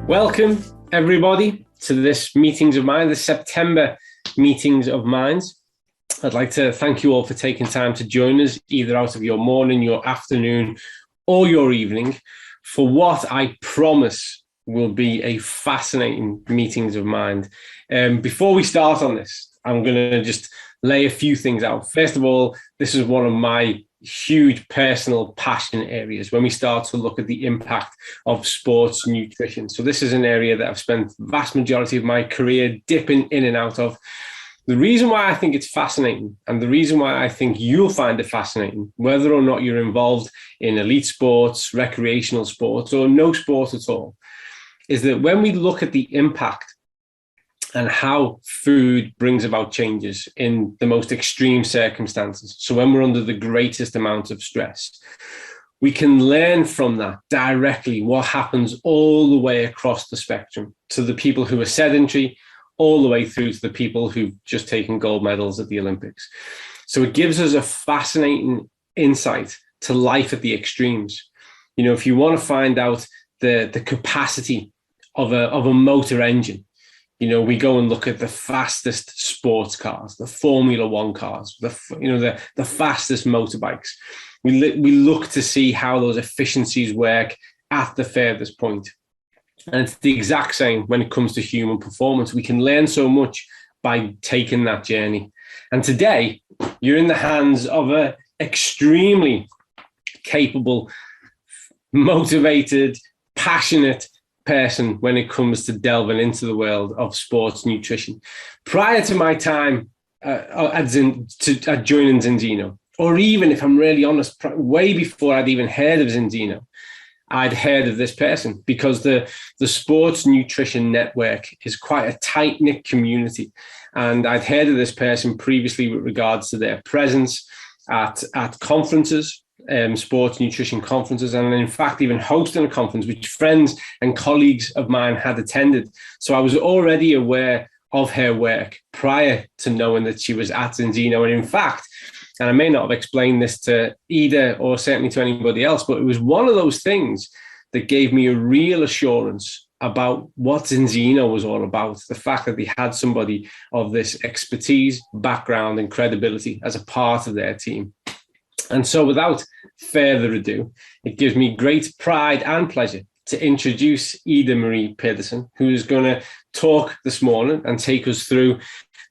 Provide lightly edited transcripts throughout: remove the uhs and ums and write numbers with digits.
Welcome, everybody, to this Meetings of Mind, the September Meetings of Minds. I'd like to thank you all for taking time to join us, either out of your morning, your afternoon, or your evening, for what I promise will be a fascinating Meetings of Mind. Before we start on this, I'm going to just lay a few things out. First of all, this is one of my huge personal passion areas when we start to look at the impact of sports nutrition. So this is an area that I've spent the vast majority of my career dipping in and out of. The reason why I think it's fascinating, and the reason why I think you'll find it fascinating, whether or not you're involved in elite sports, recreational sports, or no sport at all, is that when we look at the impact and how food brings about changes in the most extreme circumstances. So when we're under the greatest amount of stress, we can learn from that directly what happens all the way across the spectrum, to the people who are sedentary, all the way through to the people who've just taken gold medals at the Olympics. So it gives us a fascinating insight to life at the extremes. You know, if you want to find out the capacity of a motor engine, you know, we go and look at the fastest sports cars, the Formula One cars, the fastest motorbikes. We look to see how those efficiencies work at the furthest point. And it's the exact same when it comes to human performance. We can learn so much by taking that journey. And today, you're in the hands of an extremely capable, motivated, passionate person when it comes to delving into the world of sports nutrition. Prior to my time at joining Zinzino, or even if I'm really honest, way before I'd even heard of Zinzino, I'd heard of this person, because the sports nutrition network is quite a tight-knit community. And I'd heard of this person previously with regards to their presence at conferences, sports nutrition conferences, and in fact even hosting a conference which friends and colleagues of mine had attended. So I was already aware of her work prior to knowing that she was at Zinzino. And in fact, and I may not have explained this to Ida or certainly to anybody else, but it was one of those things that gave me a real assurance about what Zinzino was all about. The fact that they had somebody of this expertise, background, and credibility as a part of their team. And so without further ado, it gives me great pride and pleasure to introduce Marie Pedersen, who is going to talk this morning and take us through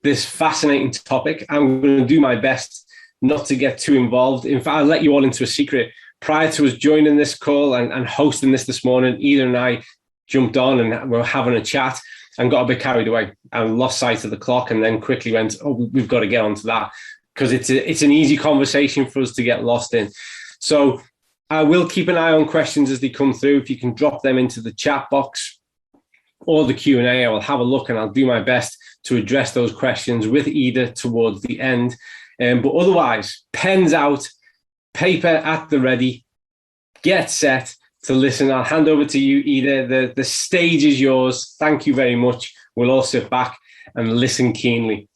this fascinating topic. I'm going to do my best not to get too involved. In fact, I'll let you all into a secret. Prior to us joining this call and hosting this morning, Ida and I jumped on and were having a chat and got a bit carried away and lost sight of the clock, and then quickly went, oh, we've got to get onto that, because it's an easy conversation for us to get lost in. So I will keep an eye on questions as they come through. If you can drop them into the chat box or the Q&A, I will have a look and I'll do my best to address those questions with Ida towards the end. But otherwise, pens out, paper at the ready, get set to listen. I'll hand over to you, Ida. The stage is yours. Thank you very much. We'll all sit back and listen keenly.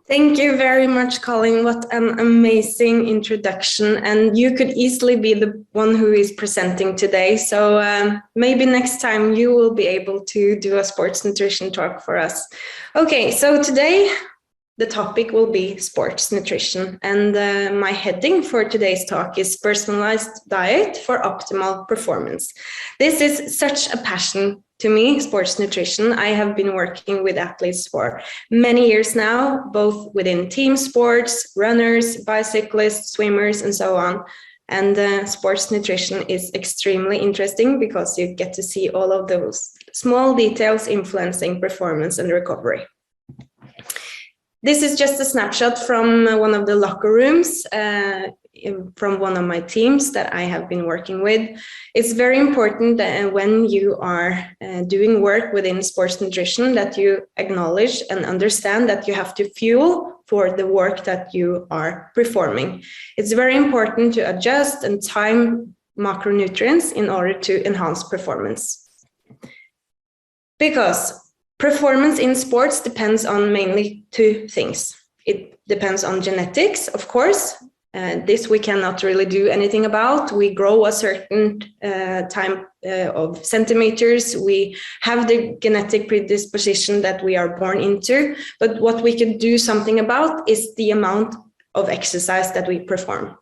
Thank you very much, Colin. What an amazing introduction. And you could easily be the one who is presenting today. So maybe next time you will be able to do a sports nutrition talk for us. Okay, so today the topic will be sports nutrition. And my heading for today's talk is personalized diet for optimal performance. This is such a passion to me, sports nutrition. I have been working with athletes for many years now, both within team sports, runners, bicyclists, swimmers, and so on. And sports nutrition is extremely interesting because you get to see all of those small details influencing performance and recovery. This is just a snapshot from one of the locker rooms from one of my teams that I have been working with. It's very important that when you are doing work within sports nutrition that you acknowledge and understand that you have to fuel for the work that you are performing. It's very important to adjust and time macronutrients in order to enhance performance. Because performance in sports depends on mainly two things. It depends on genetics, of course, This we cannot really do anything about. We grow a certain time of centimeters. We have the genetic predisposition that we are born into. But what we can do something about is the amount of exercise that we perform.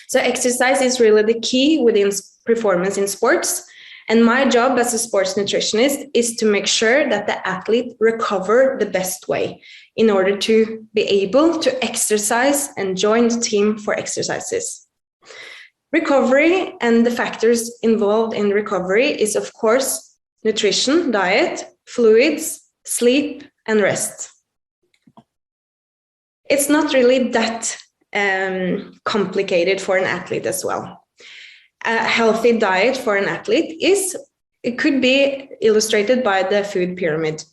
So exercise is really the key within performance in sports. And my job as a sports nutritionist is to make sure that the athlete recover the best way in order to be able to exercise and join the team for exercises. Recovery and the factors involved in recovery is, of course, nutrition, diet, fluids, sleep, and rest. It's not really that complicated for an athlete as well. A healthy diet for an athlete it could be illustrated by the food pyramid.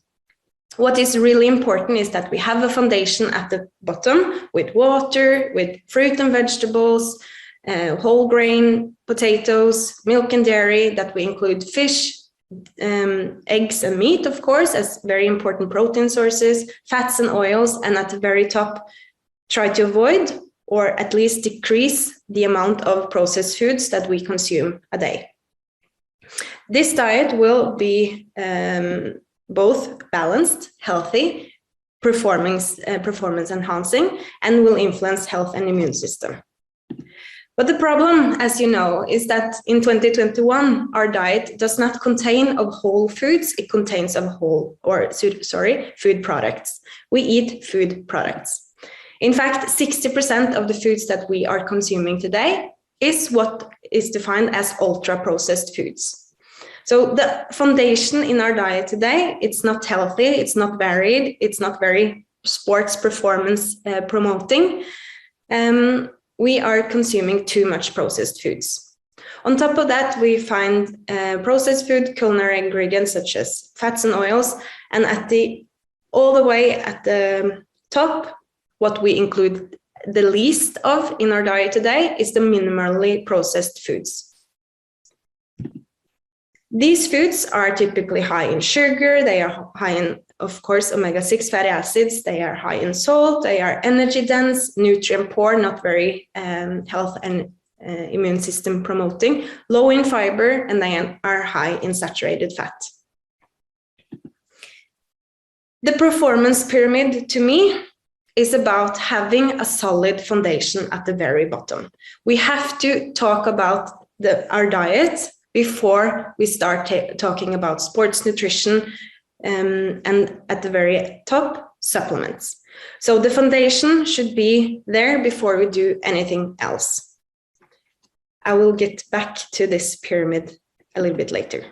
What is really important is that we have a foundation at the bottom with water, with fruit and vegetables, whole grain, potatoes, milk and dairy, that we include fish, eggs and meat, of course, as very important protein sources, fats and oils, and at the very top, try to avoid or at least decrease the amount of processed foods that we consume a day. This diet will be both balanced, healthy, performance enhancing, and will influence health and immune system. But the problem, as you know, is that in 2021, our diet does not contain of whole foods, it contains of food products. We eat food products. In fact, 60% of the foods that we are consuming today is what is defined as ultra-processed foods. So the foundation in our diet today, it's not healthy, it's not varied, it's not very sports performance promoting. We are consuming too much processed foods. On top of that, we find processed food, culinary ingredients such as fats and oils, and all the way at the top, what we include the least of in our diet today is the minimally processed foods. These foods are typically high in sugar, they are high in, of course, omega-6 fatty acids, they are high in salt, they are energy dense, nutrient poor, not very health and immune system promoting, low in fiber, and they are high in saturated fat. The performance pyramid, to me, is about having a solid foundation at the very bottom. We have to talk about our diet before we start talking about sports nutrition and at the very top, supplements. So the foundation should be there before we do anything else. I will get back to this pyramid a little bit later.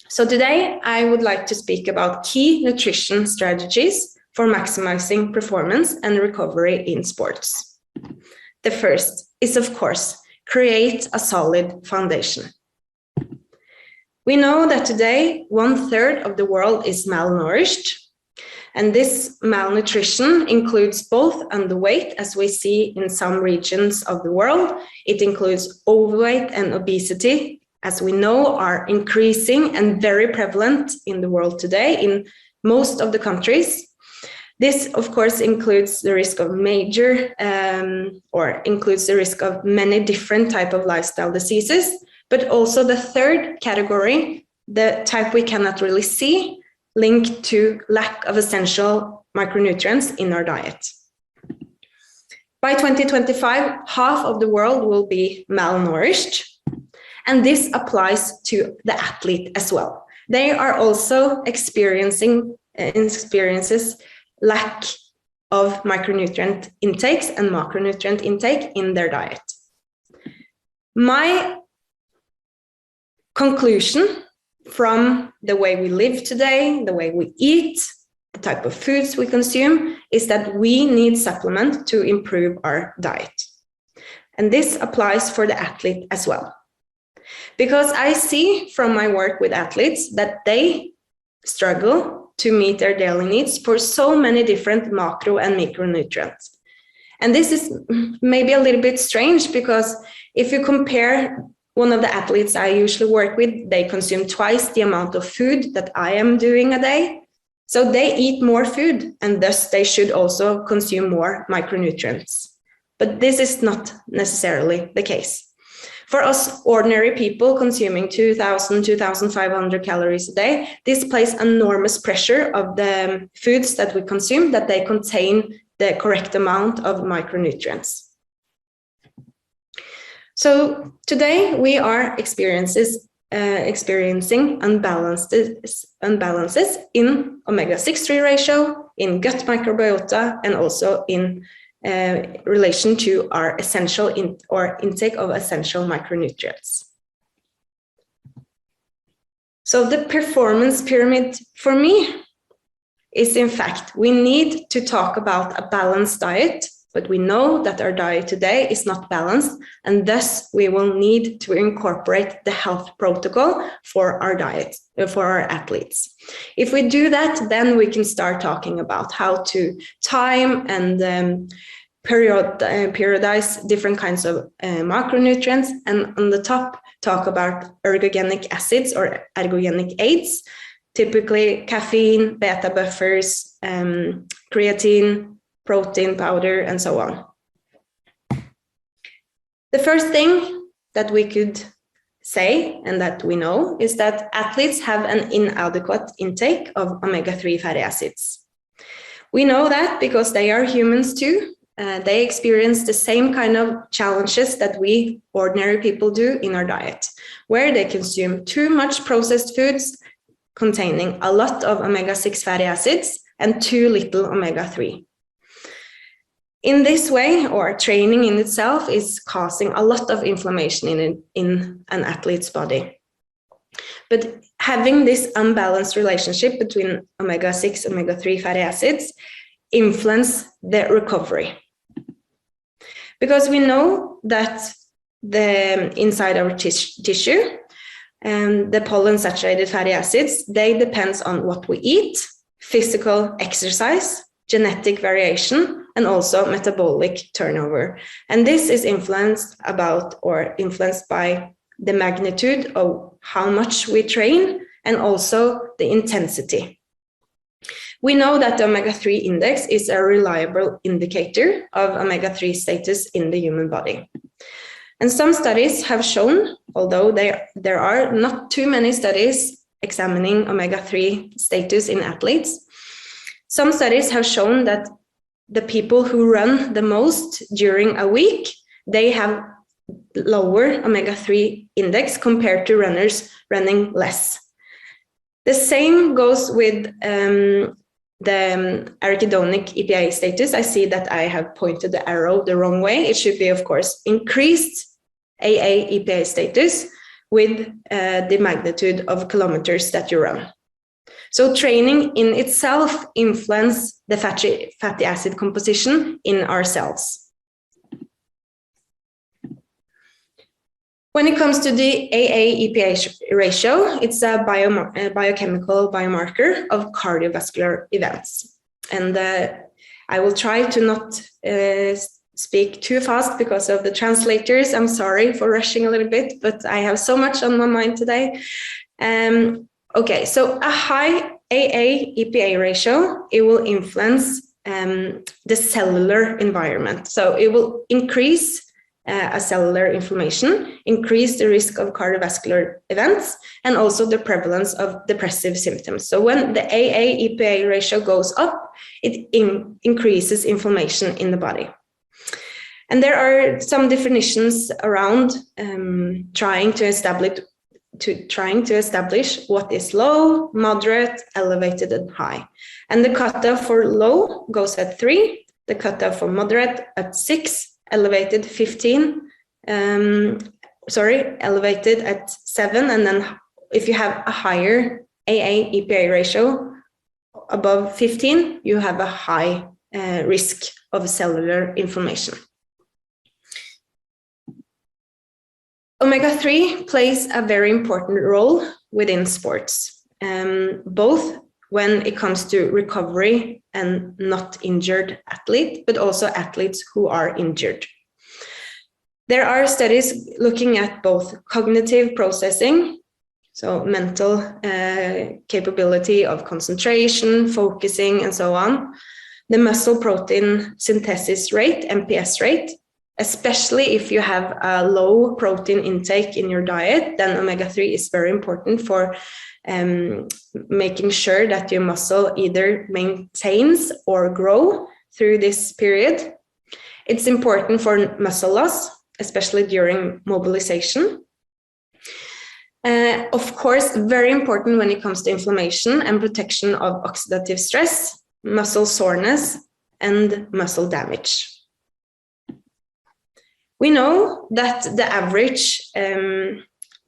So today I would like to speak about key nutrition strategies for maximizing performance and recovery in sports. The first is, of course, create a solid foundation. We know that today 1/3 of the world is malnourished, and this malnutrition includes both underweight, as we see in some regions of the world. It includes overweight and obesity, as we know are increasing and very prevalent in the world today in most of the countries. This, of course, includes the risk of includes the risk of many different types of lifestyle diseases, but also the third category, the type we cannot really see, linked to lack of essential micronutrients in our diet. By 2025, half of the world will be malnourished, and this applies to the athlete as well. They are also experiences lack of micronutrient intakes and macronutrient intake in their diet. My conclusion from the way we live today, the way we eat, the type of foods we consume, is that we need supplement to improve our diet. And this applies for the athlete as well. Because I see from my work with athletes that they struggle to meet their daily needs for so many different macro and micronutrients. And this is maybe a little bit strange, because if you compare one of the athletes I usually work with, they consume twice the amount of food that I am doing a day. So they eat more food, and thus they should also consume more micronutrients. but this is not necessarily the case. For us ordinary people consuming 2,000, 2,500 calories a day, this places enormous pressure of the foods that we consume, that they contain the correct amount of micronutrients. So today we are experiencing imbalances in omega-6-3 ratio, in gut microbiota, and also in relation to our essential intake of essential micronutrients. So the performance pyramid for me is, in fact, we need to talk about a balanced diet, but we know that our diet today is not balanced, and thus we will need to incorporate the health protocol for our diet, for our athletes. If we do that, then we can start talking about how to time and periodize different kinds of macronutrients, and on the top talk about ergogenic acids or ergogenic aids, typically caffeine, beta buffers, creatine, protein powder, and so on. The first thing that we could say, and that we know, is that athletes have an inadequate intake of omega-3 fatty acids. We know that because they are humans too. They experience the same kind of challenges that we ordinary people do in our diet, where they consume too much processed foods containing a lot of omega-6 fatty acids and too little omega-3. In this way, or training in itself is causing a lot of inflammation in an athlete's body. But having this unbalanced relationship between omega-6 and omega-3 fatty acids influence the recovery. Because we know that the inside our tissue, the polyunsaturated fatty acids, they depend on what we eat, physical exercise, genetic variation, and also metabolic turnover. And this is influenced by the magnitude of how much we train and also the intensity. We know that the omega-3 index is a reliable indicator of omega-3 status in the human body. And some studies have shown, although there are not too many studies examining omega-3 status in athletes, some studies have shown that the people who run the most during a week, they have lower omega-3 index compared to runners running less. The same goes with the arachidonic EPA status. I see that I have pointed the arrow the wrong way. It should be, of course, increased AA EPA status with the magnitude of kilometers that you run. So training in itself influences the fatty acid composition in our cells. When it comes to the AA-EPA ratio, it's a biochemical biomarker of cardiovascular events. And I will try to not speak too fast because of the translators. I'm sorry for rushing a little bit, but I have so much on my mind today. Okay, so a high AA-EPA ratio, it will influence the cellular environment. So it will increase a cellular inflammation, increase the risk of cardiovascular events, and also the prevalence of depressive symptoms. So when the AA-EPA ratio goes up, it increases inflammation in the body. And there are some definitions around trying to establish what is low, moderate, elevated, and high. And the cutoff for low goes at 3, the cutoff for moderate at 6, elevated 15, elevated at 7, and then if you have a higher AA-EPA ratio above 15, you have a high risk of cellular inflammation. Omega-3 plays a very important role within sports, both when it comes to recovery and not injured athlete, but also athletes who are injured. There are studies looking at both cognitive processing, so mental capability of concentration, focusing, and so on, the muscle protein synthesis rate, MPS rate, especially if you have a low protein intake in your diet, then omega-3 is very important for making sure that your muscle either maintains or grow through this period. It's important for muscle loss, especially during mobilization. Of course, very important when it comes to inflammation and protection of oxidative stress, muscle soreness, and muscle damage. We know that the average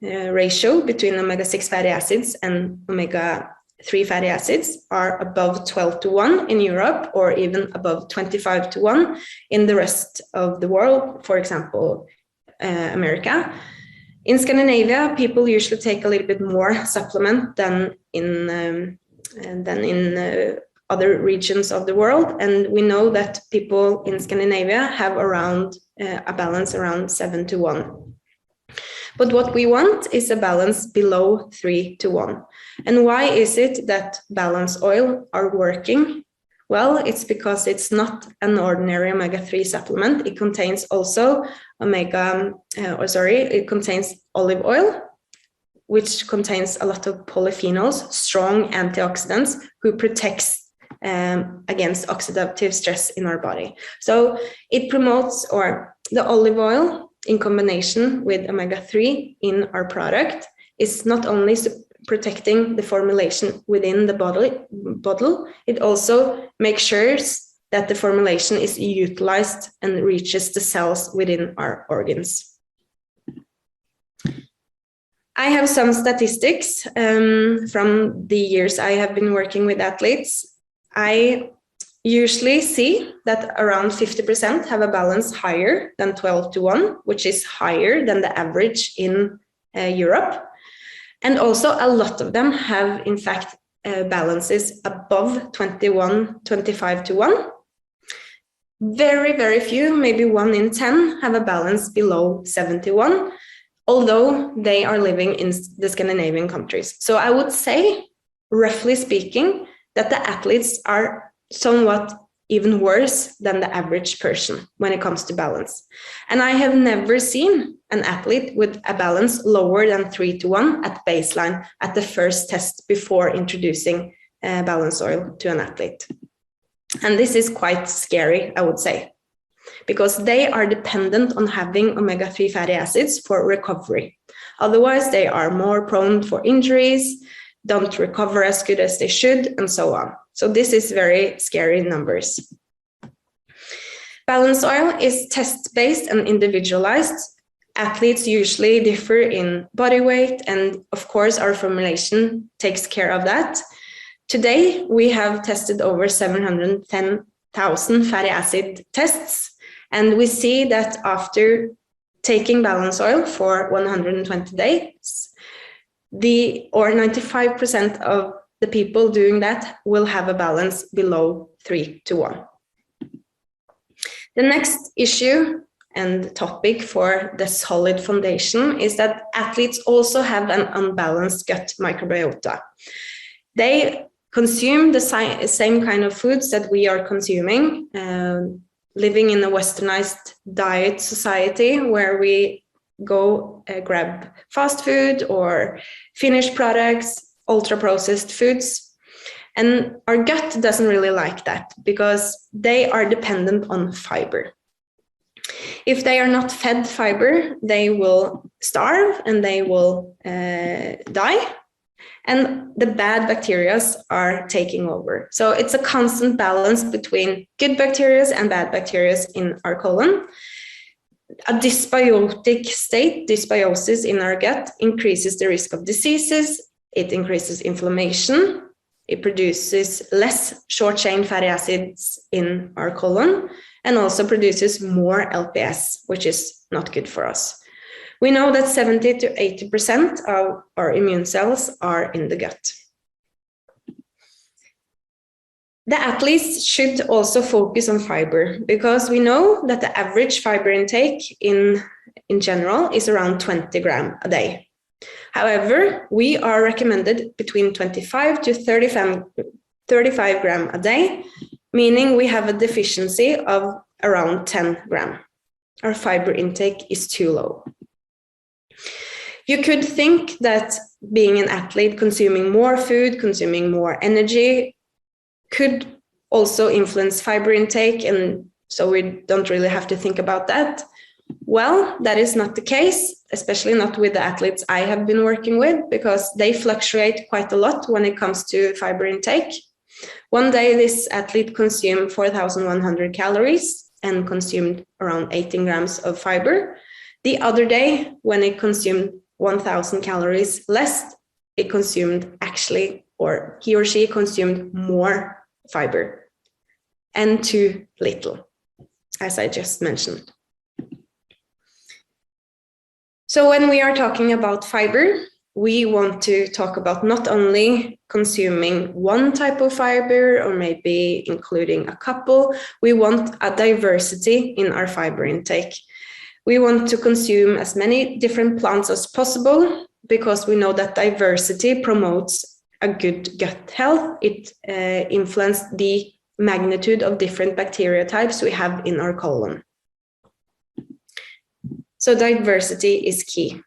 ratio between omega-6 fatty acids and omega-3 fatty acids are above 12:1 in Europe, or even above 25:1 in the rest of the world, for example, America. In Scandinavia, people usually take a little bit more supplement than in other regions of the world, and we know that people in Scandinavia have around a balance around 7:1. But what we want is a balance below 3:1. And why is it that balance oil are working? Well, it's because it's not an ordinary omega-3 supplement. It contains also it contains olive oil, which contains a lot of polyphenols, strong antioxidants who protects against oxidative stress in our body. So it promotes, or the olive oil in combination with omega-3 in our product is not only protecting the formulation within the bottle, it also makes sure that the formulation is utilized and reaches the cells within our organs. I have some statistics from the years I have been working with athletes. I usually see that around 50% have a balance higher than 12:1, which is higher than the average in Europe. And also a lot of them have, in fact, balances above 25:1. Very, very few, maybe 1 in 10, have a balance below 71, although they are living in the Scandinavian countries. So I would say, roughly speaking, that the athletes are somewhat even worse than the average person when it comes to balance. And I have never seen an athlete with a balance lower than 3:1 at baseline at the first test before introducing balance oil to an athlete. And this is quite scary, I would say, because they are dependent on having omega-3 fatty acids for recovery. Otherwise, they are more prone for injuries, don't recover as good as they should, and so on. So this is very scary numbers. Balance oil is test-based and individualized. Athletes usually differ in body weight, and of course our formulation takes care of that. Today, we have tested over 710,000 fatty acid tests, and we see that after taking balance oil for 120 days, 95% of the people doing that will have a balance below 3:1. The next issue and topic for the solid foundation is that athletes also have an unbalanced gut microbiota. They consume the same kind of foods that we are consuming, living in a westernized diet society where we go grab fast food or finished products, ultra-processed foods. And our gut doesn't really like that because they are dependent on fiber. If they are not fed fiber, they will starve and they will die. And the bad bacteria are taking over. So it's a constant balance between good bacteria and bad bacteria in our colon. A dysbiotic state, dysbiosis in our gut, increases the risk of diseases. It increases inflammation. It produces less short-chain fatty acids in our colon and also produces more LPS, which is not good for us. We know that 70 to 80% of our immune cells are in the gut. The athletes should also focus on fiber because we know that the average fiber intake in general is around 20 grams a day. However, we are recommended between 25 to 35 grams a day, meaning we have a deficiency of around 10 grams. our fiber intake is too low. You could think that being an athlete, consuming more food, consuming more energy could also influence fiber intake, and so we don't really have to think about that. Well, that is not the case, especially not with the athletes I have been working with, because they fluctuate quite a lot when it comes to fiber intake. One day, this athlete consumed 4,100 calories and consumed around 18 grams of fiber. The other day, when it consumed 1,000 calories less, it consumed actually, or he or she consumed more fiber and too little, as I just mentioned. So when we are talking about fiber, we want to talk about not only consuming one type of fiber or maybe including a couple. We want a diversity in our fiber intake. We want to consume as many different plants as possible because we know that diversity promotes a good gut health. It influences the magnitude of different bacteria types we have in our colon. So diversity is key.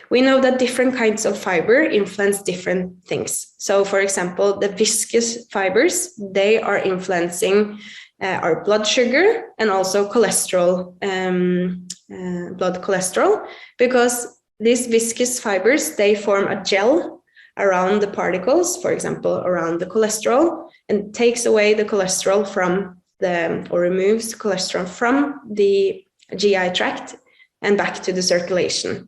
We know that different kinds of fiber influence different things. So for example, the viscous fibers, they are influencing our blood sugar and also cholesterol, blood cholesterol, because these viscous fibers, they form a gel around the particles, for example, around the cholesterol, and takes away the cholesterol from or removes cholesterol from the GI tract and back to the circulation.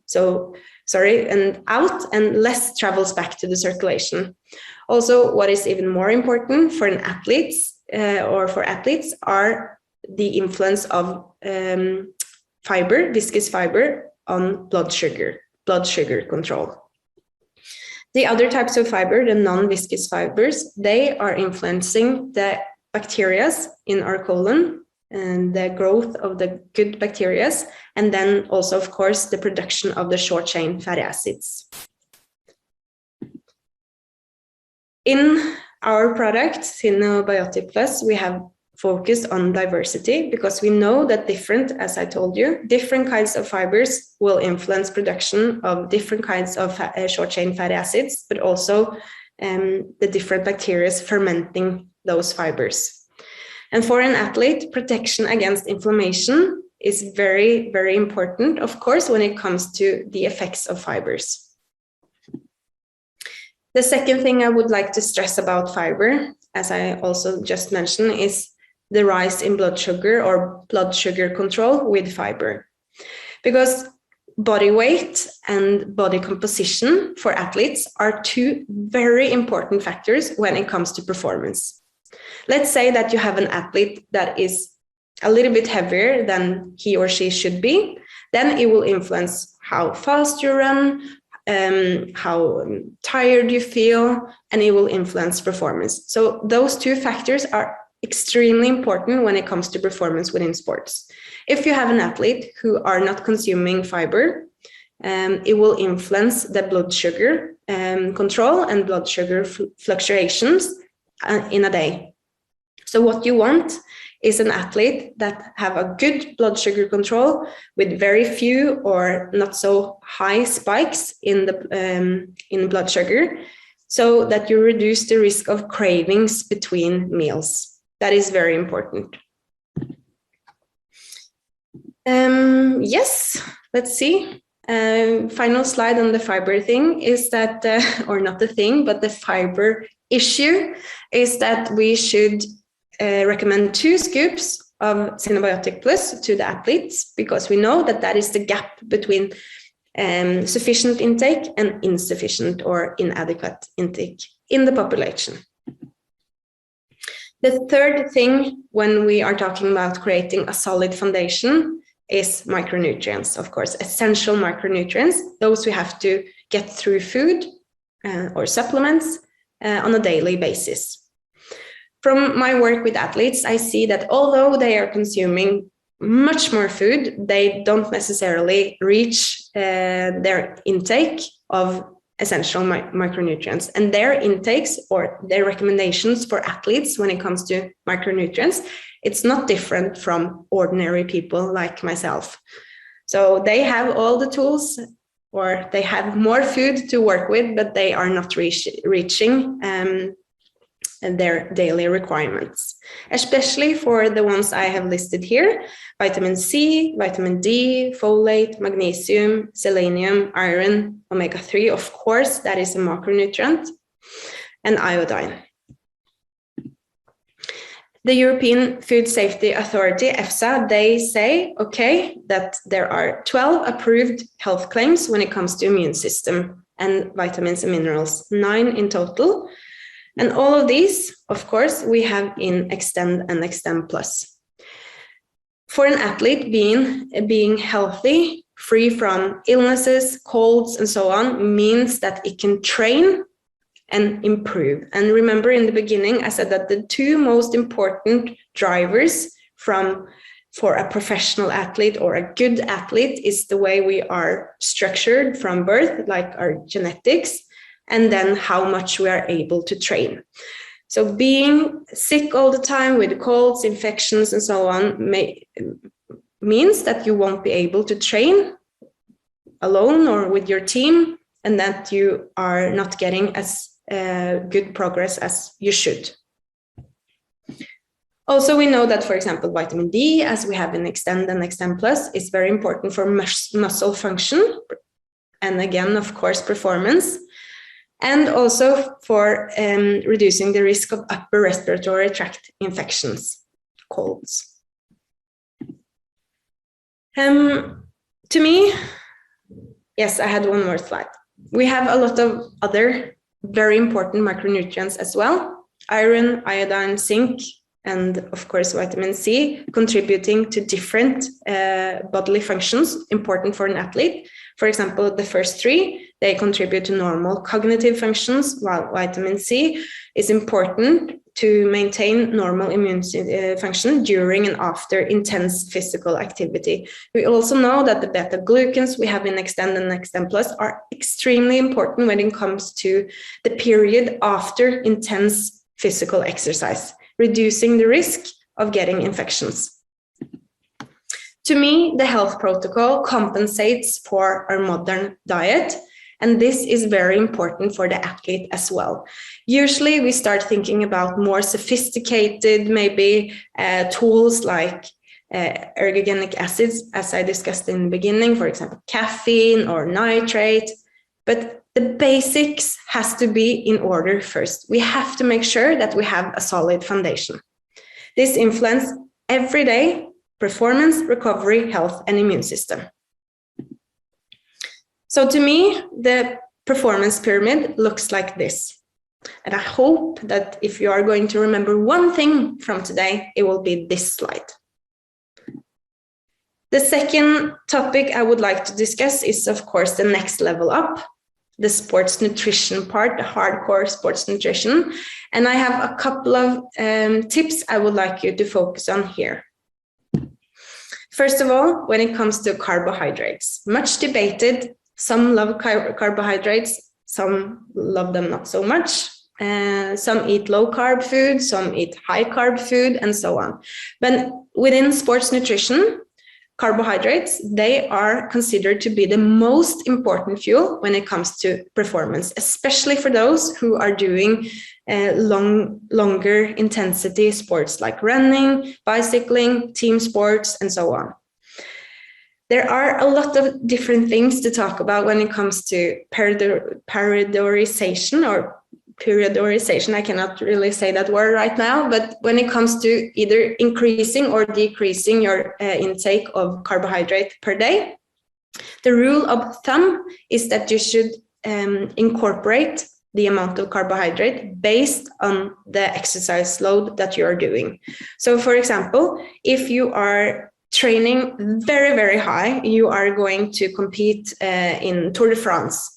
And out, and less travels back to the circulation. Also, what is even more important for an athlete for athletes are the influence of viscous fiber on blood sugar control. The other types of fiber, the non-viscous fibers, they are influencing the bacteria in our colon and the growth of the good bacteria, and then also, of course, the production of the short-chain fatty acids. In our product, Zinzino Plus, we have focused on diversity because we know that as I told you, different kinds of fibers will influence production of different kinds of short-chain fatty acids, but also the different bacteria fermenting those fibers. And for an athlete, protection against inflammation is very, very important, of course, when it comes to the effects of fibers. The second thing I would like to stress about fiber, as I also just mentioned, is the rise in blood sugar or blood sugar control with fiber. Because body weight and body composition for athletes are two very important factors when it comes to performance. Let's say that you have an athlete that is a little bit heavier than he or she should be, then it will influence how fast you run, how tired you feel, and it will influence performance. So those two factors are extremely important when it comes to performance within sports. If you have an athlete who are not consuming fiber, it will influence the blood sugar control and blood sugar fluctuations in a day. So what you want is an athlete that have a good blood sugar control with very few or not so high spikes in the blood sugar, so that you reduce the risk of cravings between meals. That is very important. Yes, let's see. Final slide on the fiber thing is that, or not the thing, but the fiber issue is that we should recommend 2 scoops of Zinzino Plus to the athletes, because we know that that is the gap between sufficient intake and insufficient or inadequate intake in the population. The third thing when we are talking about creating a solid foundation is micronutrients, of course, essential micronutrients, those we have to get through food or supplements on a daily basis. From my work with athletes, I see that although they are consuming much more food, they don't necessarily reach their intake of essential micronutrients. And their intakes or their recommendations for athletes when it comes to micronutrients it's not different from ordinary people like myself. So they have all the tools, or they have more food to work with, but they are not reaching their daily requirements, especially for the ones I have listed here: vitamin C, vitamin D, folate, magnesium, selenium, iron, omega-3, of course, that is a macronutrient, and iodine. The European Food Safety Authority, EFSA, they say, okay, that there are 12 approved health claims when it comes to immune system and vitamins and minerals, 9 in total. And all of these, of course, we have in Extend and Extend Plus. For an athlete, being healthy, free from illnesses, colds, and so on, means that it can train and improve. And remember, in the beginning, I said that the two most important drivers for a professional athlete or a good athlete is the way we are structured from birth, like our genetics, and then how much we are able to train. So being sick all the time with colds, infections, and so on means that you won't be able to train alone or with your team, and that you are not getting as good progress as you should. Also, we know that, for example, vitamin D, as we have in Extend and Extend Plus, is very important for muscle function, and again, of course, performance, and also for reducing the risk of upper respiratory tract infections, colds. To me, yes, I had one more slide. We have a lot of other very important macronutrients as well: iron, iodine, zinc, and of course vitamin C, contributing to different bodily functions important for an athlete. For example, the first 3, they contribute to normal cognitive functions, while vitamin C is important to maintain normal immune function during and after intense physical activity. We also know that the beta-glucans we have in Extend and Extend Plus are extremely important when it comes to the period after intense physical exercise, reducing the risk of getting infections. To me, the health protocol compensates for our modern diet, and this is very important for the athlete as well. Usually we start thinking about more sophisticated, maybe tools like ergogenic acids, as I discussed in the beginning, for example, caffeine or nitrate. But the basics has to be in order first. We have to make sure that we have a solid foundation. This influences everyday performance, recovery, health, and immune system. So to me, the performance pyramid looks like this. And I hope that if you are going to remember one thing from today, it will be this slide. The second topic I would like to discuss is, of course, the next level up, the sports nutrition part, the hardcore sports nutrition. And I have a couple of tips I would like you to focus on here. First of all, when it comes to carbohydrates, much debated. Some love carbohydrates, some love them not so much. Some eat low-carb food, some eat high-carb food, and so on. But within sports nutrition, carbohydrates, they are considered to be the most important fuel when it comes to performance, especially for those who are doing longer intensity sports like running, bicycling, team sports, and so on. There are a lot of different things to talk about when it comes to periodization, I cannot really say that word right now, but when it comes to either increasing or decreasing your intake of carbohydrate per day, the rule of thumb is that you should incorporate the amount of carbohydrate based on the exercise load that you are doing. So for example, if you are training very, very high, you are going to compete in Tour de France,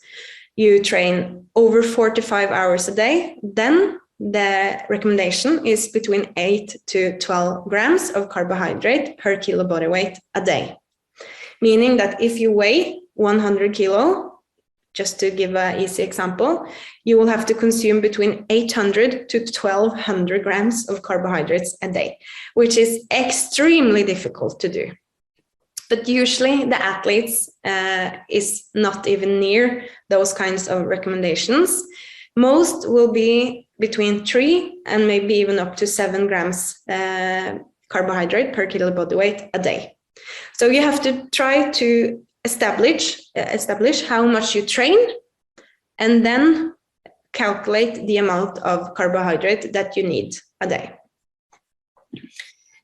you train over 45 hours a day, then the recommendation is between 8 to 12 grams of carbohydrate per kilo body weight a day. Meaning that if you weigh 100 kilo, just to give an easy example, you will have to consume between 800 to 1200 grams of carbohydrates a day, which is extremely difficult to do. But usually the athletes is not even near those kinds of recommendations. Most will be between 3 and maybe even up to 7 grams carbohydrate per kilo body weight a day. So you have to try to establish how much you train, and then calculate the amount of carbohydrate that you need a day.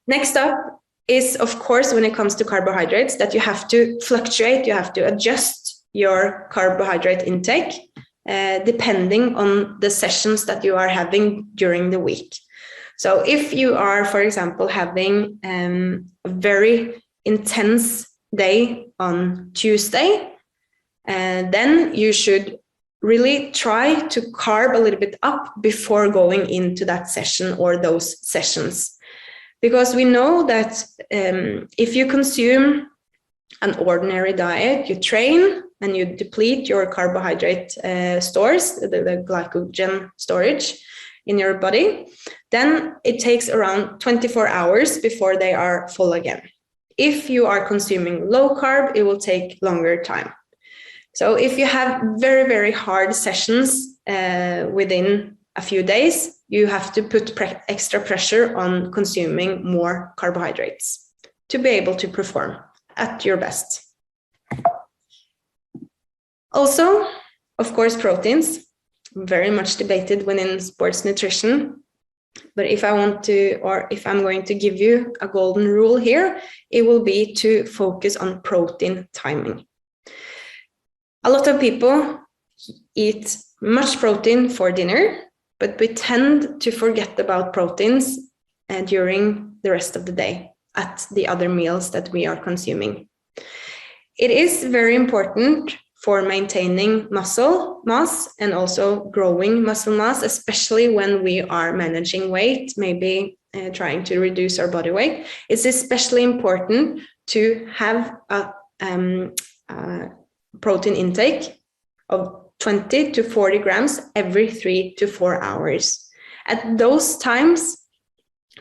Next up is, of course, when it comes to carbohydrates, that you have to fluctuate, you have to adjust your carbohydrate intake depending on the sessions that you are having during the week. So if you are, for example, having a very intense day on Tuesday, then you should really try to carb a little bit up before going into that session or those sessions. Because we know that if you consume an ordinary diet, you train and you deplete your carbohydrate stores, the glycogen storage in your body, then it takes around 24 hours before they are full again. If you are consuming low carb, it will take longer time. So if you have very, very hard sessions within a few days, you have to put extra pressure on consuming more carbohydrates to be able to perform at your best. Also, of course, proteins, very much debated within sports nutrition. But if I want to, or if I'm going to give you a golden rule here, it will be to focus on protein timing. A lot of people eat much protein for dinner, but we tend to forget about proteins during the rest of the day at the other meals that we are consuming. It is very important for maintaining muscle mass and also growing muscle mass, especially when we are managing weight, maybe trying to reduce our body weight. It's especially important to have a protein intake of 20 to 40 grams every 3 to 4 hours. At those times,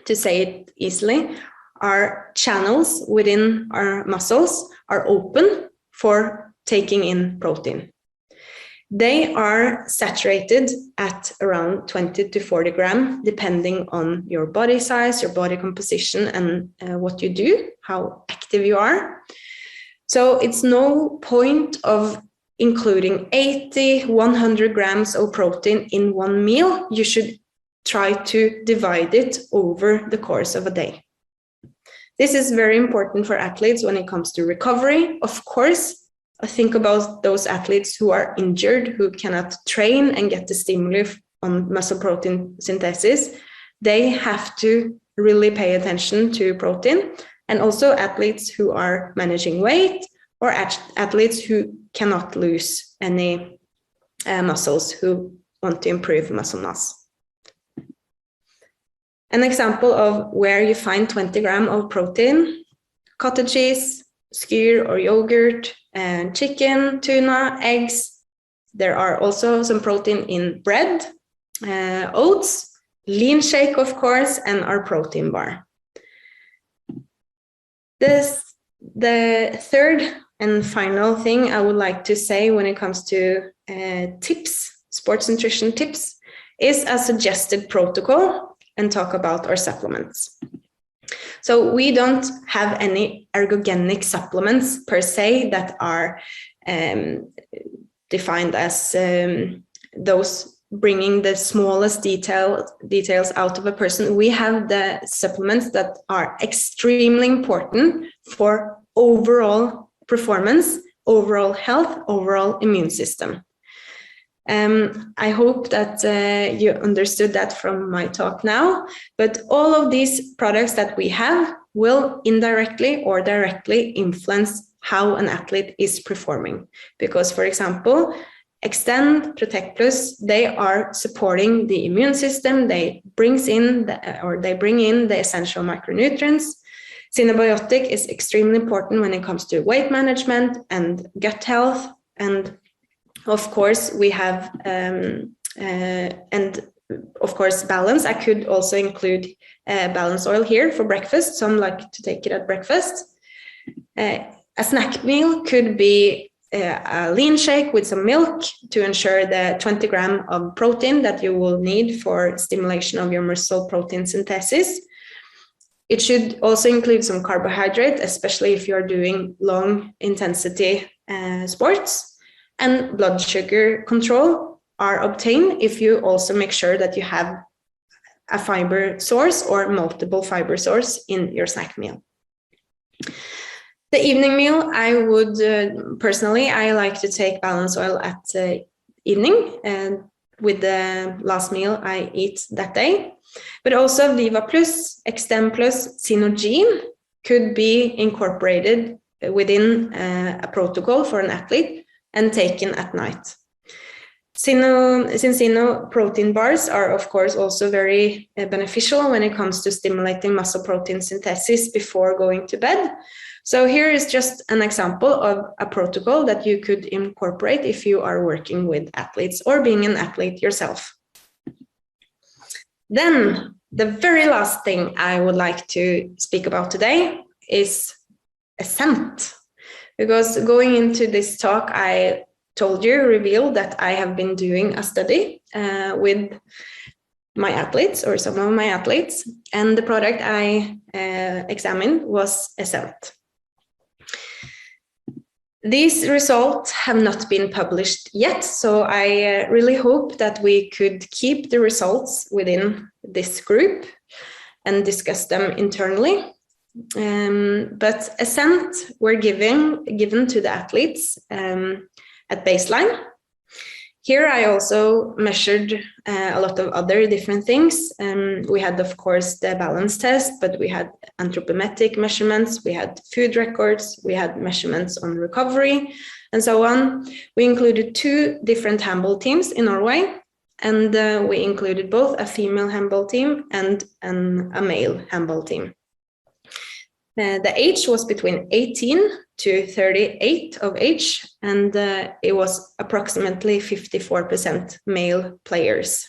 to say it easily, our channels within our muscles are open for taking in protein. They are saturated at around 20 to 40 grams, depending on your body size, your body composition, and what you do, how active you are. So it's no point of including 80, 100 grams of protein in one meal. You should try to divide it over the course of a day. This is very important for athletes when it comes to recovery. Of course, I think about those athletes who are injured, who cannot train and get the stimuli on muscle protein synthesis. They have to really pay attention to protein. And also athletes who are managing weight, or athletes who cannot lose any muscles, who want to improve muscle mass. An example of where you find 20 grams of protein: cottage cheese, skyr or yogurt, and chicken, tuna, eggs. There are also some protein in bread, oats, lean shake, of course, and our protein bar. The third and final thing I would like to say when it comes to tips, sports nutrition tips, is a suggested protocol, and talk about our supplements. So we don't have any ergogenic supplements per se that are defined as those bringing the smallest details out of a person. We have the supplements that are extremely important for overall performance, overall health, overall immune system. I hope that you understood that from my talk now, but all of these products that we have will indirectly or directly influence how an athlete is performing. Because, for example, Extend, Protect Plus, they are supporting the immune system. They bring in the essential micronutrients. Cinebiotic is extremely important when it comes to weight management and gut health, and Of course, we have, and of course, balance. I could also include balance oil here for breakfast. Some like to take it at breakfast. A snack meal could be a lean shake with some milk to ensure the 20 grams of protein that you will need for stimulation of your muscle protein synthesis. It should also include some carbohydrate, especially if you're doing long intensity sports. And blood sugar control are obtained if you also make sure that you have a fiber source or multiple fiber source in your snack meal. The evening meal, I would personally, I like to take balance oil at evening and with the last meal I eat that day. But also Viva Plus, Extend Plus, Zinzino could be incorporated within a protocol for an athlete and taken at night. Zinzino protein bars are, of course, also very beneficial when it comes to stimulating muscle protein synthesis before going to bed. So here is just an example of a protocol that you could incorporate if you are working with athletes or being an athlete yourself. Then the very last thing I would like to speak about today is ascent. Because going into this talk, I revealed that I have been doing a study with my athletes or some of my athletes, and the product I examined was Ascent. These results have not been published yet, so I really hope that we could keep the results within this group and discuss them internally. But Ascent were given to the athletes at baseline. Here I also measured a lot of other different things. We had, of course, the balance test, but we had anthropometric measurements, we had food records, we had measurements on recovery, and so on. We included 2 different handball teams in Norway, and we included both a female handball team and a male handball team. The age was between 18 to 38 of age, and it was approximately 54% male players.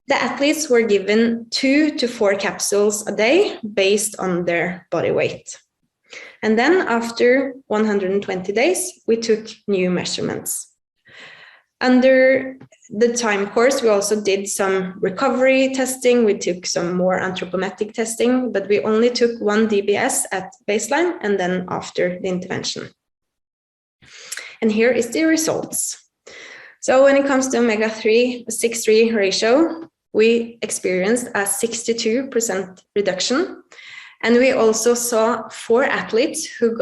The athletes were given 2 to 4 capsules a day based on their body weight. And then after 120 days, we took new measurements. Under the time course, we also did some recovery testing. We took some more anthropometric testing, but we only took 1 DBS at baseline and then after the intervention. And here is the results. So when it comes to omega-3, 6-3 ratio, we experienced a 62% reduction. And we also saw 4 athletes who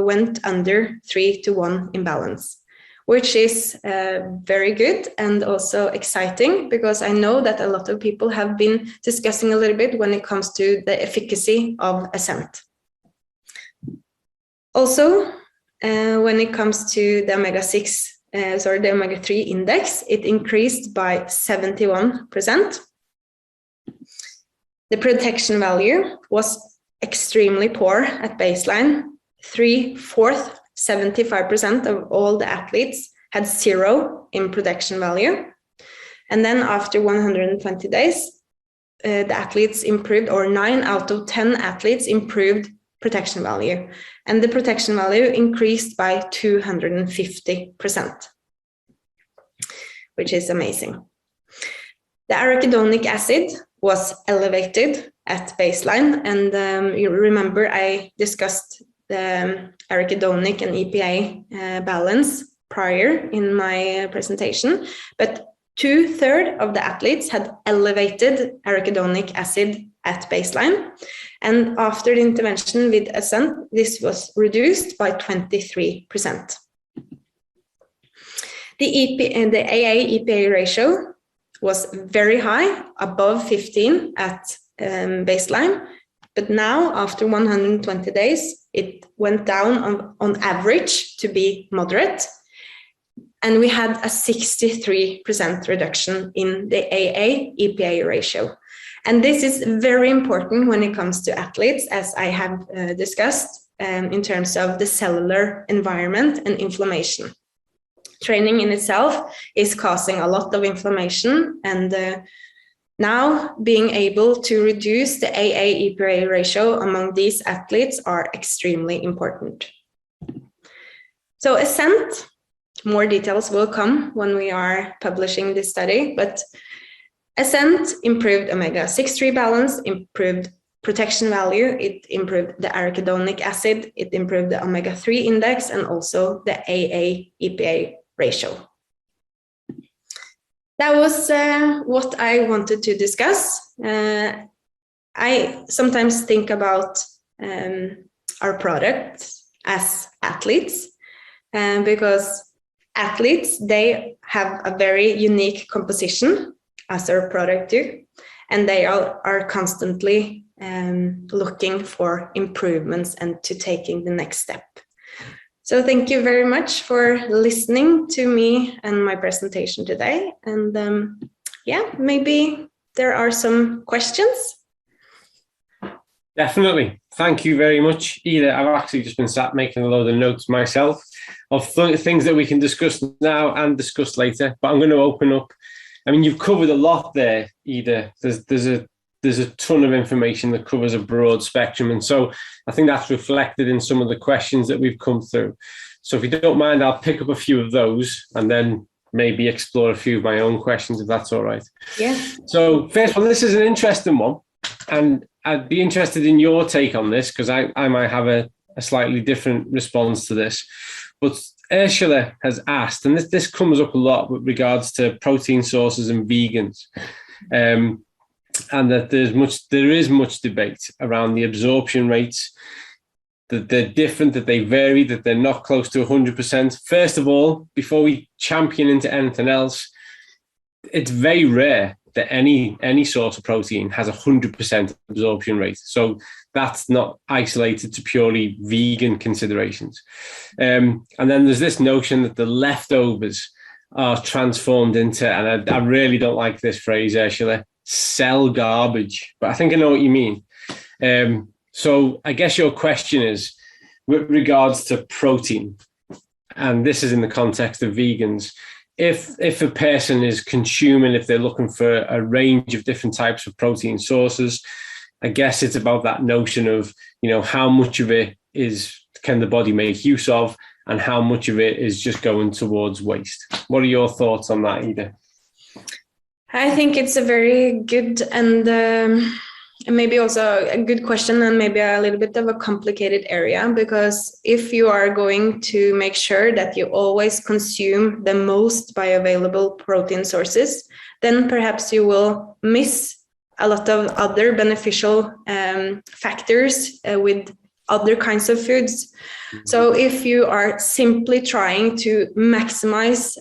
went under 3-to-1 imbalance, which is very good and also exciting, because I know that a lot of people have been discussing a little bit when it comes to the efficacy of Ascent. Also, when it comes to the the omega-3 index, it increased by 71%. The protection value was extremely poor at baseline. 75% of all the athletes had 0 in protection value. And then after 120 days, the athletes improved, or 9 out of 10 athletes improved protection value. And the protection value increased by 250%, which is amazing. The arachidonic acid was elevated at baseline. And you remember I discussed the arachidonic and EPA balance prior in my presentation, but 2/3 of the athletes had elevated arachidonic acid at baseline. And after the intervention with Ascent, this was reduced by 23%. The AA-EPA ratio was very high, above 15 at baseline. But now, after 120 days, it went down on average to be moderate. And we had a 63% reduction in the AA-EPA ratio. And this is very important when it comes to athletes, as I have discussed, in terms of the cellular environment and inflammation. training in itself is causing a lot of inflammation, and now being able to reduce the AA-EPA ratio among these athletes are extremely important. So Ascent, more details will come when we are publishing this study, but Ascent improved omega-6-3 balance, improved protection value, it improved the arachidonic acid, it improved the omega-3 index, and also the AA-EPA ratio. That was what I wanted to discuss. I sometimes think about our product as athletes, because athletes, they have a very unique composition as our product do, and they are constantly looking for improvements and to taking the next step. So thank you very much for listening to me and my presentation today. And yeah, maybe there are some questions. Definitely. Thank you very much, Ida. I've actually just been sat making a load of notes myself of things that we can discuss now and discuss later, but I'm going to open up. I mean, you've covered a lot there, Ida. There's a ton of information that covers a broad spectrum. And so I think that's reflected in some of the questions that we've come through. So if you don't mind, I'll pick up a few of those and then maybe explore a few of my own questions, if that's all right. Yeah. So first one, this is an interesting one. And I'd be interested in your take on this, because I might have a slightly different response to this. But Ursula has asked, and this comes up a lot with regards to protein sources and vegans. And that there is much debate around the absorption rates, that they're different, that they vary, that they're not close to 100%. First of all, before we champion into anything else, it's very rare that any source of protein has 100% absorption rate. So that's not isolated to purely vegan considerations. And then there's this notion that the leftovers are transformed into, and I really don't like this phrase, Ursula, cell garbage, but I think I know what you mean. So I guess your question is with regards to protein, and this is in the context of vegans. If a person is consuming, if they're looking for a range of different types of protein sources, I guess it's about that notion of, how much of it can the body make use of, and how much of it is just going towards waste. What are your thoughts on that, Ida? I think it's a very good and maybe also a good question, and maybe a little bit of a complicated area, because if you are going to make sure that you always consume the most bioavailable protein sources, then perhaps you will miss a lot of other beneficial factors with other kinds of foods. So if you are simply trying to maximize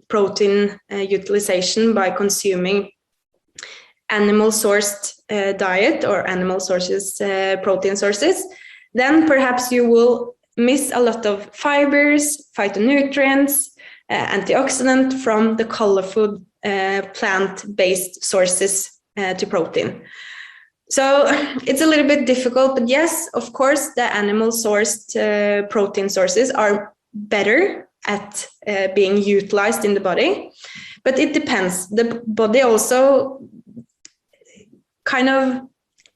protein utilization by consuming animal sourced diet or animal sources protein sources, then perhaps you will miss a lot of fibers, phytonutrients, antioxidant from the colorful plant-based sources to protein. So it's a little bit difficult, but yes, of course, the animal sourced protein sources are better at being utilized in the body, but it depends. The body also kind of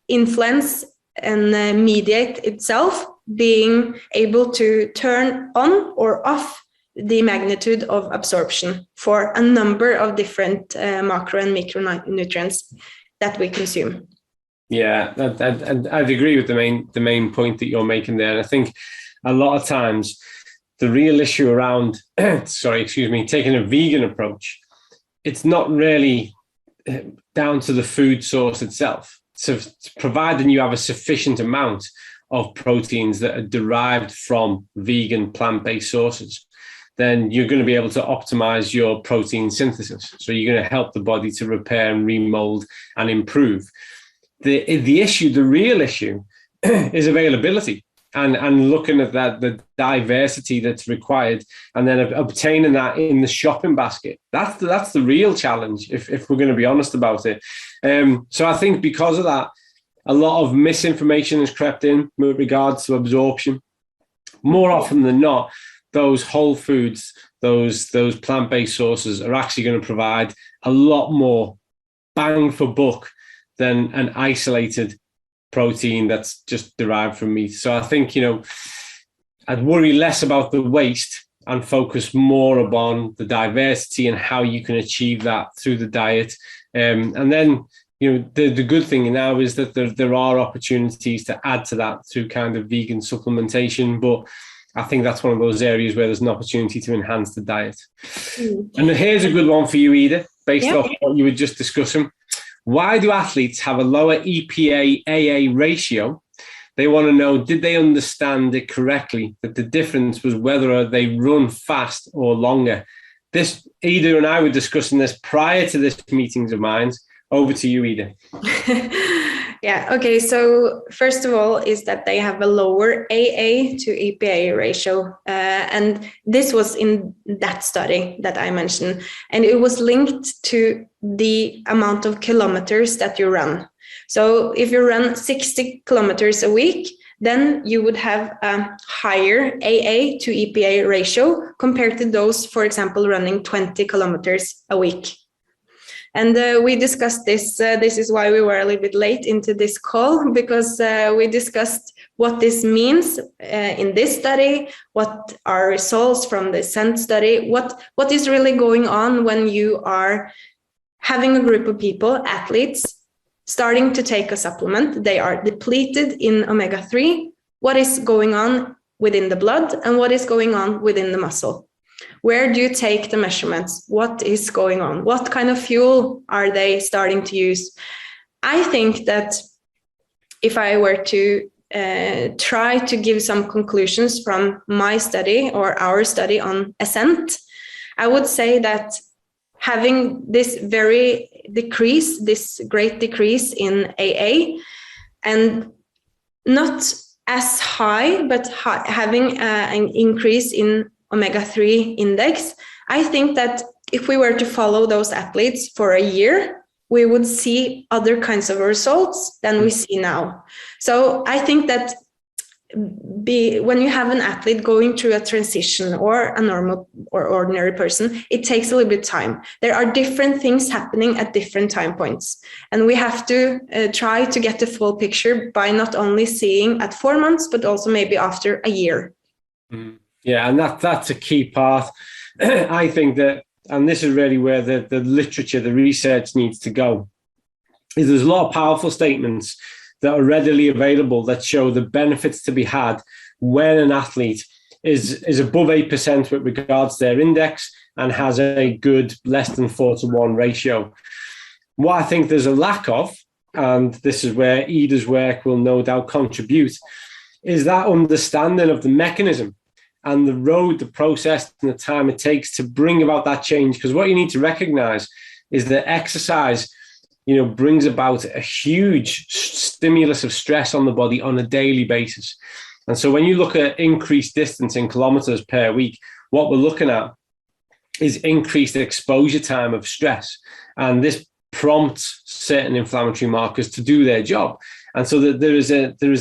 influence and mediate itself, being able to turn on or off the magnitude of absorption for a number of different macro and micronutrients that we consume. Yeah, I'd agree with the main point that you're making there. And I think a lot of times the real issue around, taking a vegan approach, it's not really down to the food source itself. So providing you have a sufficient amount of proteins that are derived from vegan plant-based sources, then you're going to be able to optimize your protein synthesis. So you're going to help the body to repair and remold and improve. The real issue is availability and looking at the diversity that's required, and then obtaining that in the shopping basket. That's the real challenge, if we're going to be honest about it. So I think because of that, a lot of misinformation has crept in with regards to absorption. More often than not, those whole foods, those plant-based sources are actually going to provide a lot more bang for buck than an isolated protein that's just derived from meat. So I think, I'd worry less about the waste and focus more upon the diversity and how you can achieve that through the diet. And then, the good thing now is that there are opportunities to add to that through kind of vegan supplementation. But I think that's one of those areas where there's an opportunity to enhance the diet. And here's a good one for you, Ida, based off what you were just discussing. Why do athletes have a lower EPA-AA ratio? They want to know, did they understand it correctly, that the difference was whether they run fast or longer? This, Ida and I were discussing this prior to this meetings of mine. Over to you, Ida. Yeah, okay. So first of all is that they have a lower AA to EPA ratio. And this was in that study that I mentioned. And it was linked to the amount of kilometers that you run. So if you run 60 kilometers a week, then you would have a higher AA to EPA ratio compared to those, for example, running 20 kilometers a week. And we discussed this. This is why we were a little bit late into this call, because we discussed what this means in this study, what are results from the SENT study, what is really going on when you are having a group of people, athletes, starting to take a supplement. They are depleted in omega-3. What is going on within the blood and what is going on within the muscle? Where do you take the measurements? What is going on? What kind of fuel are they starting to use? I think that if I were to try to give some conclusions from my study or our study on Ascent, I would say that having this great decrease in AA, and not as high, but having an increase in omega-3 index, I think that if we were to follow those athletes for a year, we would see other kinds of results than we see now. So I think that when you have an athlete going through a transition or a normal or ordinary person, it takes a little bit of time. There are different things happening at different time points. And we have to try to get the full picture by not only seeing at 4 months, but also maybe after a year. Yeah, and that's a key part. I think that, and this is really where the literature, the research needs to go, is there's a lot of powerful statements that are readily available that show the benefits to be had when an athlete is above 8% with regards to their index and has a good less than 4-to-1 ratio. What I think there's a lack of, and this is where Ida's work will no doubt contribute, is that understanding of the mechanism and the road, the process, and the time it takes to bring about that change. Because what you need to recognize is that exercise, brings about a huge stimulus of stress on the body on a daily basis. And so when you look at increased distance in kilometers per week, what we're looking at is increased exposure time of stress. And this prompts certain inflammatory markers to do their job. And so that there is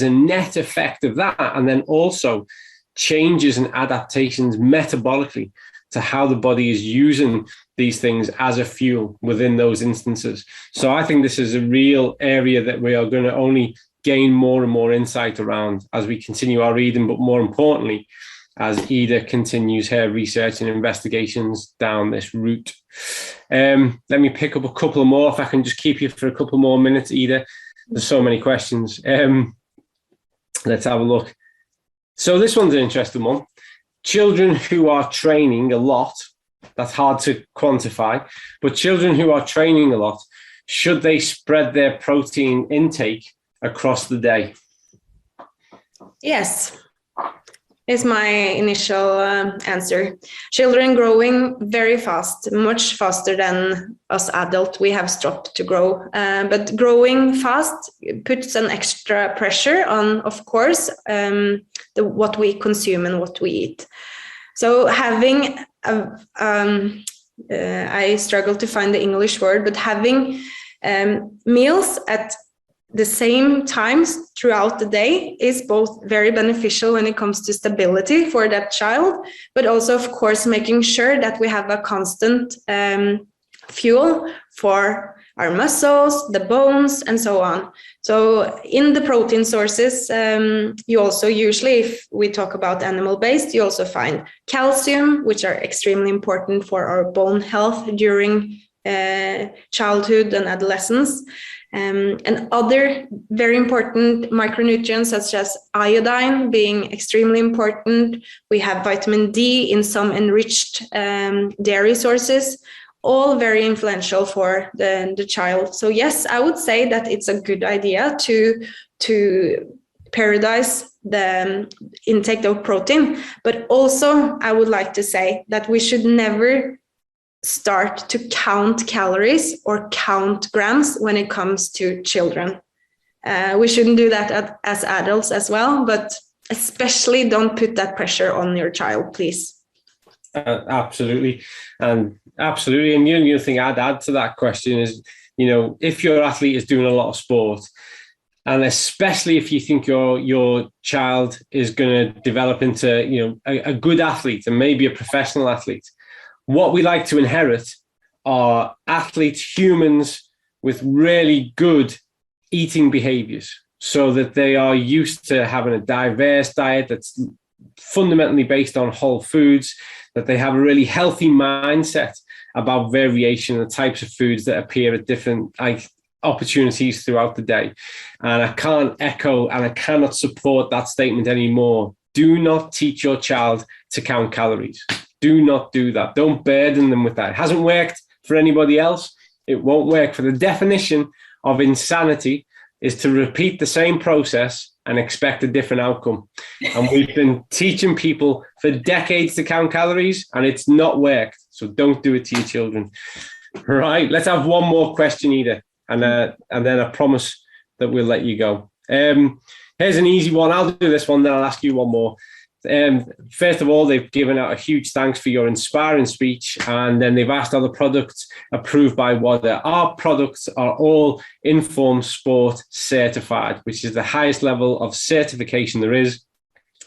a net effect of that. And then also changes and adaptations metabolically to how the body is using these things as a fuel within those instances. So I think this is a real area that we are going to only gain more and more insight around as we continue our reading, but more importantly, as Ida continues her research and investigations down this route. Let me pick up a couple more, if I can just keep you for a couple more minutes, Ida. There's so many questions. Let's have a look. So this one's an interesting one. Children who are training a lot, that's hard to quantify, but children who are training a lot, should they spread their protein intake across the day? Yes, is my initial answer. Children growing very fast, much faster than us adults. We have stopped to grow, but growing fast puts an extra pressure on, of course, what we consume and what we eat. So having, I struggle to find the English word, but having meals at the same times throughout the day is both very beneficial when it comes to stability for that child, but also, of course, making sure that we have a constant fuel for our muscles, the bones, and so on. So in the protein sources, you also usually, if we talk about animal-based, you also find calcium, which are extremely important for our bone health during childhood and adolescence. And other very important micronutrients such as iodine being extremely important. We have vitamin D in some enriched dairy sources, all very influential for the child. So yes, I would say that it's a good idea to periodize the intake of protein, but also I would like to say that we should never start to count calories or count grams when it comes to children. We shouldn't do that as adults as well, but especially don't put that pressure on your child, please. Absolutely. And the only thing I'd add to that question is, if your athlete is doing a lot of sport, and especially if you think your child is going to develop into, a good athlete and maybe a professional athlete, what we like to inherit are athletes, humans with really good eating behaviors, so that they are used to having a diverse diet that's fundamentally based on whole foods, that they have a really healthy mindset about variation and the types of foods that appear at different opportunities throughout the day. And I can't echo and I cannot support that statement anymore. Do not teach your child to count calories. Do not do that. Don't burden them with that. It hasn't worked for anybody else. It won't work. For the definition of insanity is to repeat the same process and expect a different outcome. And we've been teaching people for decades to count calories, and it's not worked. So don't do it to your children. Right. Let's have one more question, Ida, and then I promise that we'll let you go. Here's an easy one. I'll do this one, then I'll ask you one more. First of all, they've given out a huge thanks for your inspiring speech, and then they've asked, are the products approved by WADA? Our products are all Informed Sport certified, which is the highest level of certification there is.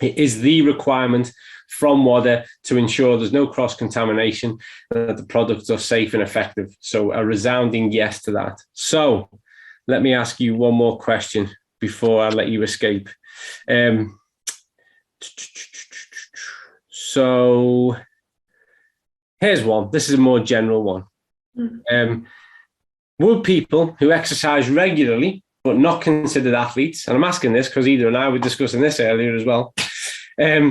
It is the requirement from WADA to ensure there's no cross-contamination and that the products are safe and effective. So a resounding yes to that. So let me ask you one more question before I let you escape. So here's one. This is a more general one. Would people who exercise regularly but not considered athletes, and I'm asking this because Ida and I were discussing this earlier as well,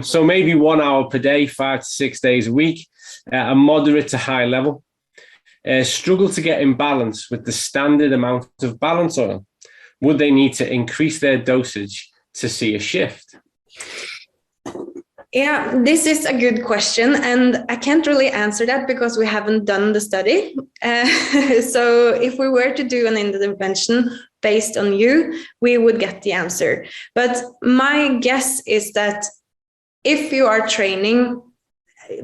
so maybe 1 hour per day, 5 to 6 days a week, a moderate to high level, struggle to get in balance with the standard amount of balance oil, would they need to increase their dosage to see a shift? Yeah, this is a good question, and I can't really answer that because we haven't done the study. So if we were to do an intervention based on you, we would get the answer. But my guess is that if you are training,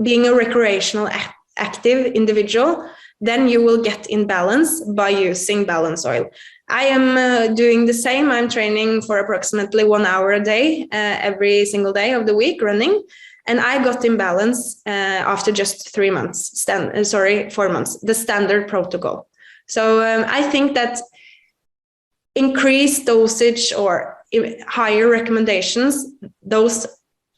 being a recreational active individual, then you will get in balance by using balance oil. I am doing the same. I'm training for approximately 1 hour a day, every single day of the week running. And I got in balance after just 4 months, the standard protocol. So I think that increased dosage or higher recommendations, those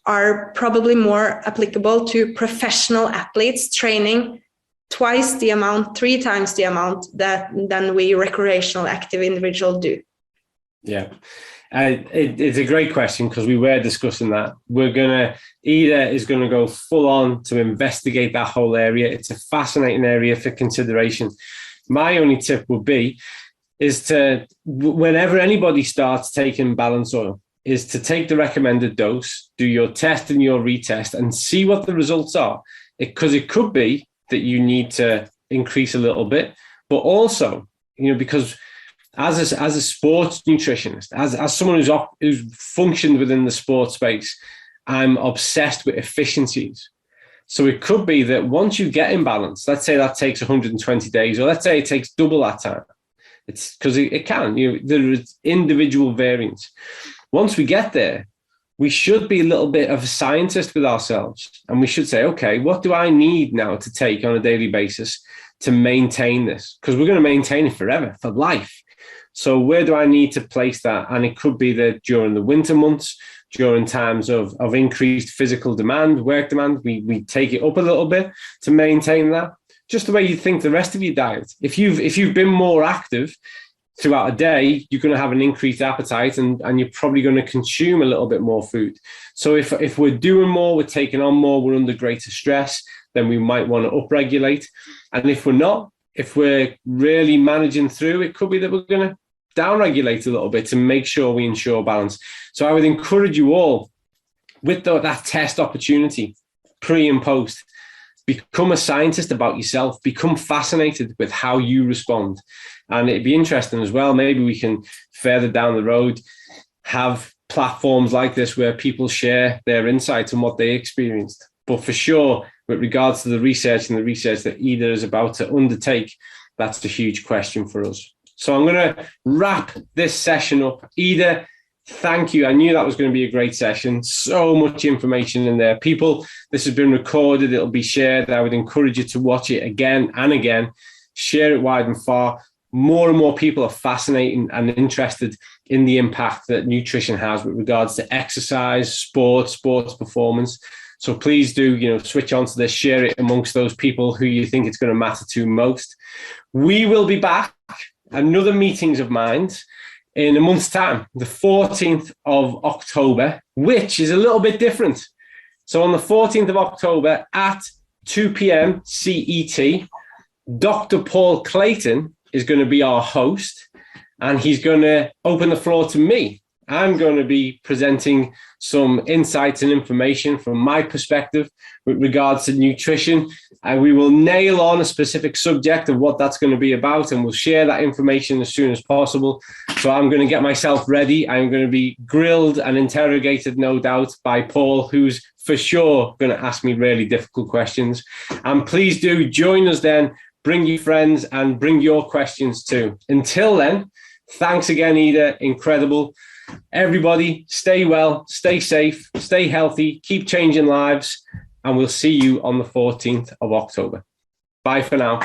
are probably more applicable to professional athletes training twice the amount, 3 times the amount than we recreational active individuals do. Yeah, it's a great question because we were discussing that. Ida is going to go full on to investigate that whole area. It's a fascinating area for consideration. My only tip would be is to, whenever anybody starts taking balance oil, is to take the recommended dose, do your test and your retest and see what the results are. Because it could be that you need to increase a little bit, but also, because as a sports nutritionist, as someone who's functioned within the sports space, I'm obsessed with efficiencies. So it could be that once you get in balance, let's say that takes 120 days, or let's say it takes double that time. It's because it can, there is individual variance. Once we get there, we should be a little bit of a scientist with ourselves. And we should say, okay, what do I need now to take on a daily basis to maintain this? Because we're going to maintain it forever, for life. So where do I need to place that? And it could be that during the winter months, during times of increased physical demand, work demand, we take it up a little bit to maintain that. Just the way you think the rest of your diet. If you've been more active throughout a day, you're going to have an increased appetite and you're probably going to consume a little bit more food. So if we're doing more, we're taking on more, we're under greater stress, then we might want to upregulate. And if we're not, if we're really managing through, it could be that we're going to downregulate a little bit to make sure we ensure balance. So I would encourage you all, with that test opportunity, pre and post, become a scientist about yourself, become fascinated with how you respond. And it'd be interesting as well, maybe we can further down the road have platforms like this where people share their insights and what they experienced. But for sure, with regards to the research and the research that Ida is about to undertake, that's the huge question for us. So I'm going to wrap this session up. Ida, thank you. I knew that was going to be a great session. So much information in there. People, this has been recorded. It'll be shared. I would encourage you to watch it again and again. Share it wide and far. More and more people are fascinated and interested in the impact that nutrition has with regards to exercise, sports performance. So please do, switch on to this, share it amongst those people who you think it's going to matter to most. We will be back. Another meetings of minds in a month's time, the 14th of October, which is a little bit different. So on the 14th of October at 2 p.m. CET, Dr. Paul Clayton is going to be our host, and he's going to open the floor to me. I'm going to be presenting some insights and information from my perspective with regards to nutrition. And we will nail on a specific subject of what that's going to be about, and we'll share that information as soon as possible. So I'm going to get myself ready. I'm going to be grilled and interrogated, no doubt, by Paul, who's for sure going to ask me really difficult questions. And please do join us then. Bring your friends and bring your questions too. Until then, thanks again, Ida. Incredible. Everybody, stay well, stay safe, stay healthy, keep changing lives, and we'll see you on the 14th of October. Bye for now.